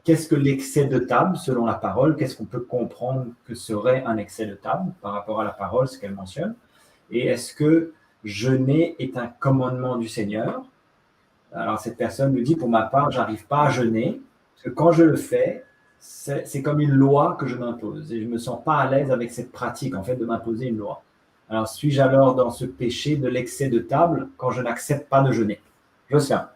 qu'est-ce que l'excès de table selon la parole? Qu'est-ce qu'on peut comprendre que serait un excès de table par rapport à la parole, ce qu'elle mentionne? Et est-ce que jeûner est un commandement du Seigneur? Alors cette personne me dit, pour ma part, j'arrive pas à jeûner, parce que quand je le fais, c'est comme une loi que je m'impose, et je me sens pas à l'aise avec cette pratique, en fait, de m'imposer une loi. Alors suis-je alors dans ce péché de l'excès de table quand je n'accepte pas de jeûner? Jocelyn.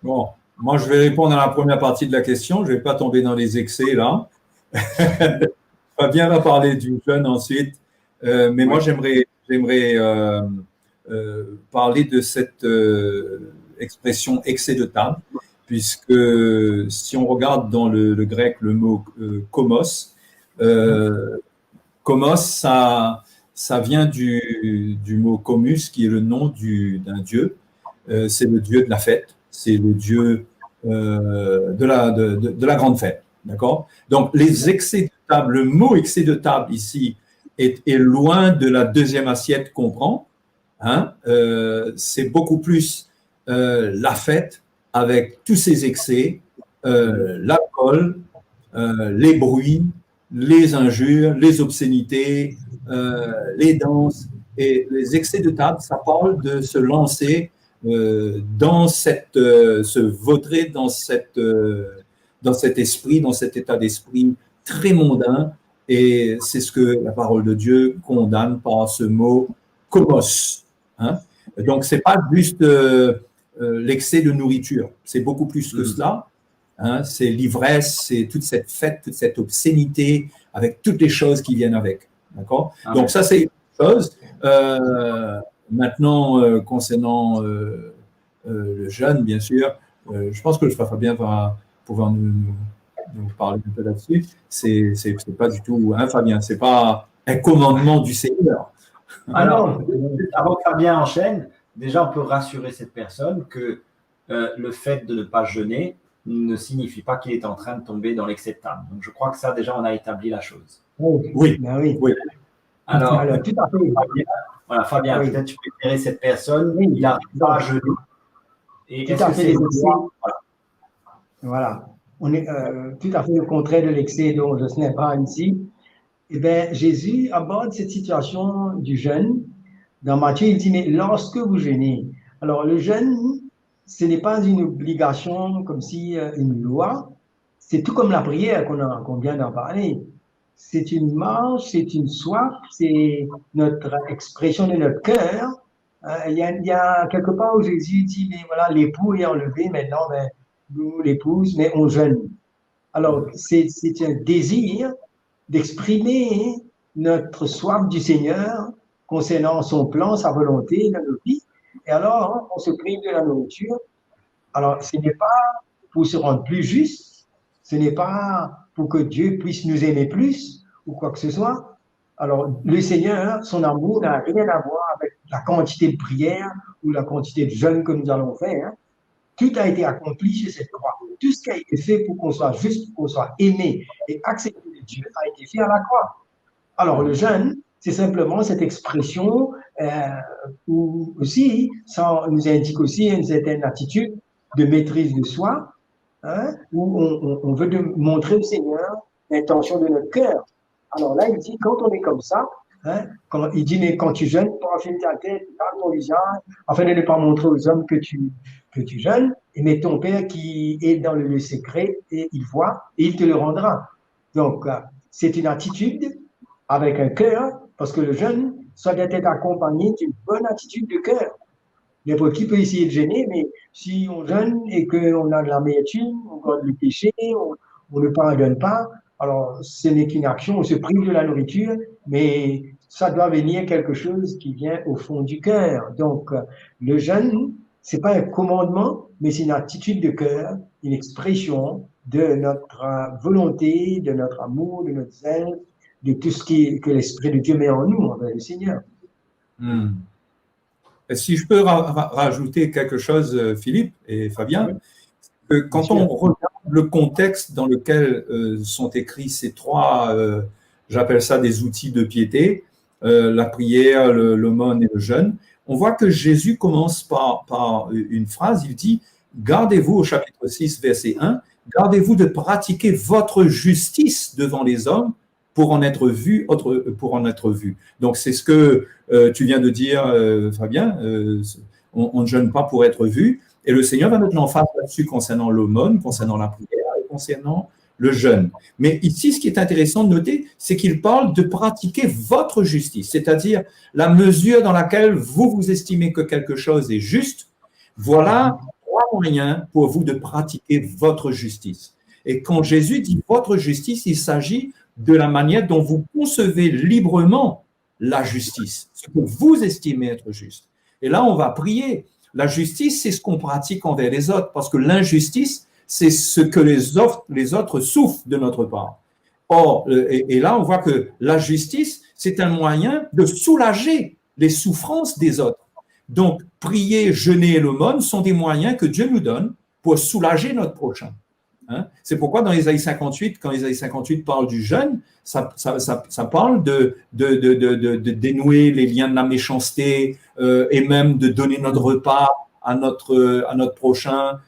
Bon, moi, je vais répondre à la première partie de la question. Je ne vais pas tomber dans les excès, là. Fabien va parler du jeûne ensuite. Mais moi, j'aimerais parler de cette expression excès de table, puisque si on regarde dans le grec le mot komos, komos, ça vient du mot komus, qui est le nom d'un dieu. C'est le dieu de la fête, c'est le dieu de la grande fête. D'accord? Donc, les excès de table, le mot excès de table ici est loin de la deuxième assiette qu'on prend. Hein? C'est beaucoup plus la fête avec tous ses excès, l'alcool, les bruits, les injures, les obscénités, les danses. Et les excès de table, ça parle de se lancer dans se vautrer dans cet esprit, dans cet état d'esprit très mondain. Et c'est ce que la parole de Dieu condamne par ce mot komos. Hein? Donc, ce n'est pas juste l'excès de nourriture, c'est beaucoup plus que cela. Hein? C'est l'ivresse, c'est toute cette fête, toute cette obscénité, avec toutes les choses qui viennent avec. D'accord? Donc, ça, c'est une chose. Maintenant, concernant le jeûne, bien sûr, je pense que le frère Fabien va pouvoir nous parler un peu là-dessus. C'est pas du tout, hein, Fabien, c'est pas un commandement du Seigneur. Alors, avant que Fabien enchaîne, déjà, on peut rassurer cette personne que le fait de ne pas jeûner ne signifie pas qu'il est en train de tomber dans l'excès de table. Donc, je crois que ça, déjà, on a établi la chose. Oui, ben oui. Oui. Alors, tout à fait. Fabien, Oui. peut-être tu peux éclairer cette personne. Oui. Il n'arrive pas à jeûner. Et Tout est-ce à que fait c'est les une excès. loi? Voilà. On est tout à fait le contraire de l'excès dont je ne parle ici. Eh bien, Jésus aborde cette situation du jeûne. Dans Matthieu, il dit, mais lorsque vous jeûnez, alors le jeûne, ce n'est pas une obligation comme si une loi, c'est tout comme la prière qu'on vient d'en parler. C'est une marche, c'est une soif, c'est notre expression de notre cœur. Il y a quelque part où Jésus dit, mais voilà, l'époux est enlevé, maintenant, ben, nous, l'épouse, mais on jeûne. Alors, c'est un désir d'exprimer notre soif du Seigneur concernant son plan, sa volonté dans nos vies. Et alors, on se prive de la nourriture. Alors, ce n'est pas pour se rendre plus juste, ce n'est pas pour que Dieu puisse nous aimer plus ou quoi que ce soit. Alors, le Seigneur, son amour n'a rien à voir avec la quantité de prières ou la quantité de jeûnes que nous allons faire. Tout a été accompli sur cette croix. Tout ce qui a été fait pour qu'on soit juste, pour qu'on soit aimé et accepté de Dieu a été fait à la croix. Alors, le jeûne, c'est simplement cette expression où aussi, ça nous indique aussi une certaine attitude de maîtrise de soi, hein, où on veut montrer au Seigneur l'intention de notre cœur. Alors là, il dit, quand on est comme ça, hein, il dit, mais quand tu jeûnes, profile ta tête, parle ton visage, afin de ne pas montrer aux hommes que tu jeûnes, et mais ton Père qui est dans le lieu secret, et il voit, et il te le rendra. Donc, c'est une attitude avec un cœur, parce que le jeûne, ça doit être accompagné d'une bonne attitude de cœur. N'importe qui peut essayer de jeûner, mais si on jeûne et qu'on a de l'amertume, on garde le péché, on ne pardonne pas, alors ce n'est qu'une action, on se prive de la nourriture, mais ça doit venir quelque chose qui vient au fond du cœur. Donc, le jeûne, c'est pas un commandement, mais c'est une attitude de cœur, une expression de notre volonté, de notre amour, de notre zèle, de tout ce que l'Esprit de Dieu met en nous, envers le Seigneur. Si je peux rajouter quelque chose, Philippe et Fabien, que quand on regarde le contexte dans lequel sont écrits ces trois, j'appelle ça des outils de piété, la prière, l'aumône et le jeûne, on voit que Jésus commence par une phrase, il dit « Gardez-vous » au chapitre 6, verset 1, « gardez-vous de pratiquer votre justice devant les hommes pour en être vu. Donc, c'est ce que tu viens de dire, Fabien. On ne jeûne pas pour être vu. Et le Seigneur va mettre l'emphase là-dessus concernant l'aumône, concernant la prière et concernant le jeûne. Mais ici, ce qui est intéressant de noter, c'est qu'il parle de pratiquer votre justice, c'est-à-dire la mesure dans laquelle vous estimez que quelque chose est juste. Voilà trois moyens pour vous de pratiquer votre justice. Et quand Jésus dit votre justice, il s'agit de la manière dont vous concevez librement la justice, ce que vous estimez être juste. Et là, on va prier. La justice, c'est ce qu'on pratique envers les autres, parce que l'injustice, c'est ce que les autres souffrent de notre part. Or, et là, on voit que la justice, c'est un moyen de soulager les souffrances des autres. Donc, prier, jeûner et l'aumône sont des moyens que Dieu nous donne pour soulager notre prochain. Hein? C'est pourquoi dans Ésaïe 58, quand Ésaïe 58 parle du jeûne, ça parle de dénouer les liens de la méchanceté et même de donner notre repas à notre prochain.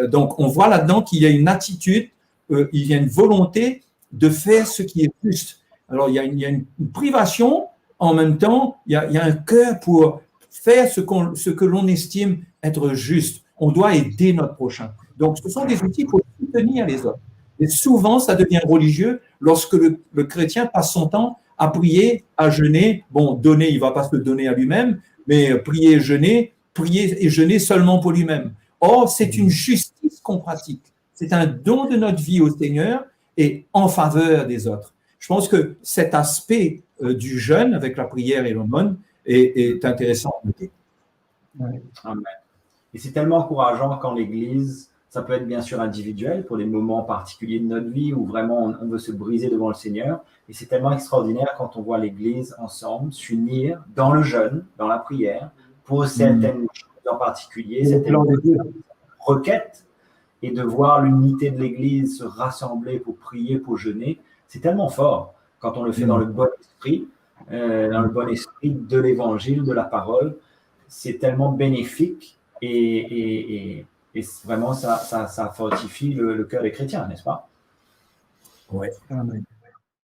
Donc, on voit là-dedans qu'il y a une attitude, il y a une volonté de faire ce qui est juste. Alors, il y a une privation, en même temps, il y a un cœur pour faire ce que l'on estime être juste. On doit aider notre prochain. Donc, ce sont des outils pour soutenir les autres. Et souvent, ça devient religieux lorsque le chrétien passe son temps à prier, à jeûner. Bon, donner, il ne va pas se donner à lui-même, mais prier et jeûner seulement pour lui-même. Or, c'est une justice qu'on pratique. C'est un don de notre vie au Seigneur et en faveur des autres. Je pense que cet aspect du jeûne avec la prière et l'aumône est intéressant à noter. Ouais. Amen. Et c'est tellement encourageant quand l'Église, ça peut être bien sûr individuel pour des moments particuliers de notre vie où vraiment on veut se briser devant le Seigneur. Et c'est tellement extraordinaire quand on voit l'Église ensemble s'unir dans le jeûne, dans la prière, pour certaines choses en particulier, certaines requêtes, et de voir l'unité de l'Église se rassembler pour prier, pour jeûner. C'est tellement fort quand on le fait dans le bon esprit de l'Évangile, de la parole. C'est tellement bénéfique et vraiment ça fortifie le cœur des chrétiens, n'est-ce pas? Oui.